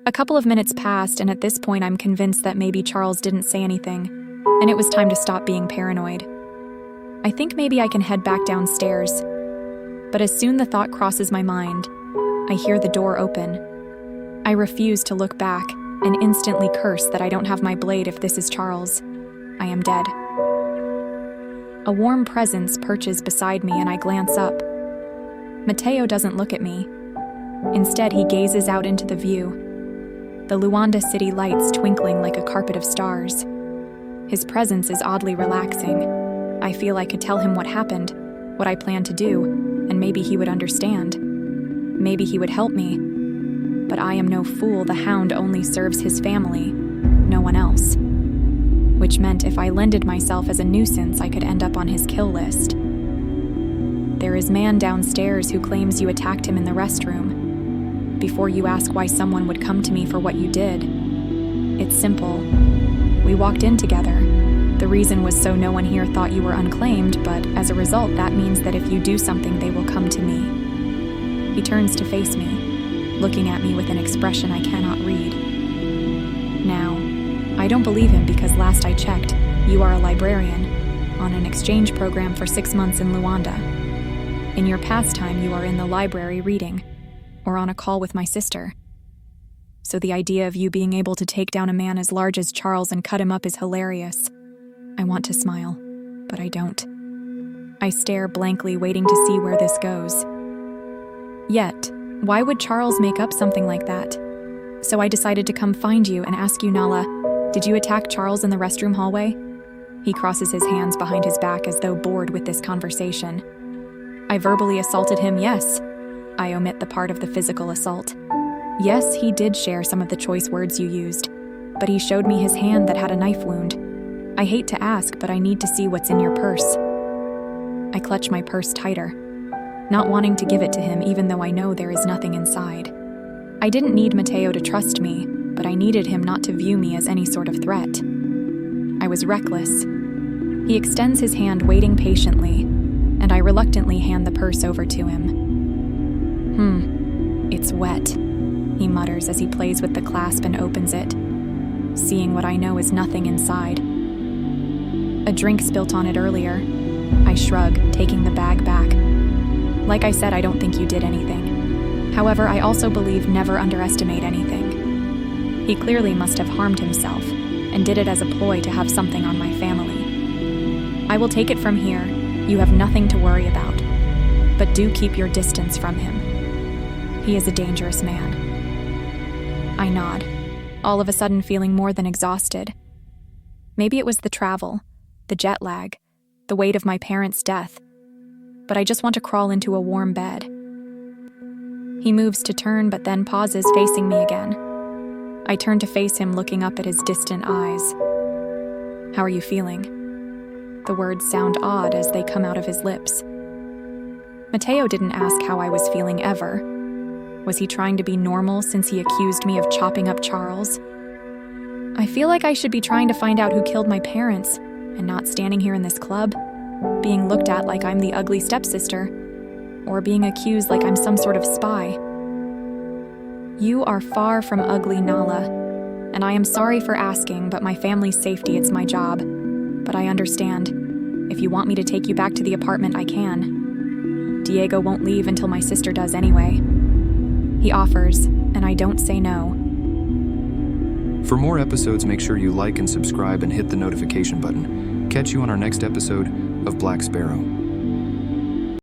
A couple of minutes passed, and at this point I'm convinced that maybe Charles didn't say anything, and it was time to stop being paranoid. I think maybe I can head back downstairs. But as soon the thought crosses my mind, I hear the door open. I refuse to look back and instantly curse that I don't have my blade if this is Charles. I am dead. A warm presence perches beside me and I glance up. Mateo doesn't look at me. Instead, he gazes out into the view, the Luanda city lights twinkling like a carpet of stars. His presence is oddly relaxing. I feel I could tell him what happened, what I plan to do, and maybe he would understand. Maybe he would help me. But I am no fool. The hound only serves his family, no one else. Which meant if I lended myself as a nuisance, I could end up on his kill list. There is man downstairs who claims you attacked him in the restroom. Before you ask why someone would come to me for what you did, it's simple. We walked in together. The reason was so no one here thought you were unclaimed, but as a result, that means that if you do something, they will come to me. He turns to face me, looking at me with an expression I cannot read. Now, I don't believe him because last I checked, you are a librarian, on an exchange program for 6 months in Luanda. In your pastime, you are in the library reading, or on a call with my sister. So the idea of you being able to take down a man as large as Charles and cut him up is hilarious. I want to smile, but I don't. I stare blankly, waiting to see where this goes. Yet, why would Charles make up something like that? So I decided to come find you and ask you, Nala, did you attack Charles in the restroom hallway? He crosses his hands behind his back as though bored with this conversation. I verbally assaulted him, yes. I omit the part of the physical assault. Yes, he did share some of the choice words you used, but he showed me his hand that had a knife wound. I hate to ask, but I need to see what's in your purse. I clutch my purse tighter, not wanting to give it to him even though I know there is nothing inside. I didn't need Mateo to trust me, but I needed him not to view me as any sort of threat. I was reckless. He extends his hand, waiting patiently, and I reluctantly hand the purse over to him. It's wet, he mutters as he plays with the clasp and opens it, seeing what I know is nothing inside. A drink spilt on it earlier. I shrug, taking the bag back. Like I said, I don't think you did anything. However, I also believe never underestimate anything. He clearly must have harmed himself, and did it as a ploy to have something on my family. I will take it from here. You have nothing to worry about. But do keep your distance from him. He is a dangerous man. I nod, all of a sudden feeling more than exhausted. Maybe it was the travel, the jet lag, the weight of my parents' death, but I just want to crawl into a warm bed. He moves to turn, but then pauses, facing me again. I turn to face him, looking up at his distant eyes. How are you feeling? The words sound odd as they come out of his lips. Mateo didn't ask how I was feeling ever. Was he trying to be normal since he accused me of chopping up Charles? I feel like I should be trying to find out who killed my parents, and not standing here in this club, being looked at like I'm the ugly stepsister, or being accused like I'm some sort of spy. You are far from ugly, Nala, and I am sorry for asking, but my family's safety, it's my job. But I understand. If you want me to take you back to the apartment, I can. Diego won't leave until my sister does anyway. He offers, and I don't say no. For more episodes, make sure you like and subscribe and hit the notification button. Catch you on our next episode of Black Sparrow.